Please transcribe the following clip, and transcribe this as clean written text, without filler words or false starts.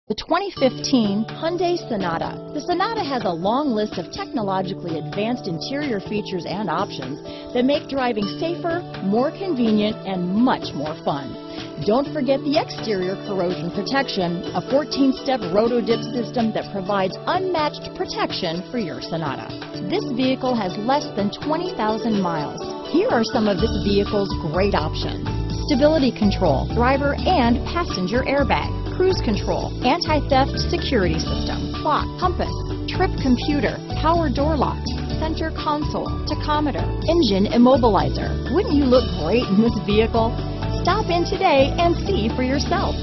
The 2015 Hyundai Sonata. The Sonata has a long list of technologically advanced interior features and options that make driving safer, more convenient, and much more fun. Don't forget the exterior corrosion protection, a 14-step roto-dip system that provides unmatched protection for your Sonata. This vehicle has less than 20,000 miles. Here are some of this vehicle's great options: stability control, driver and passenger airbag, cruise control, anti-theft security system, clock, compass, trip computer, power door locks, center console, tachometer, engine immobilizer. Wouldn't you look great in this vehicle? Stop in today and see for yourself.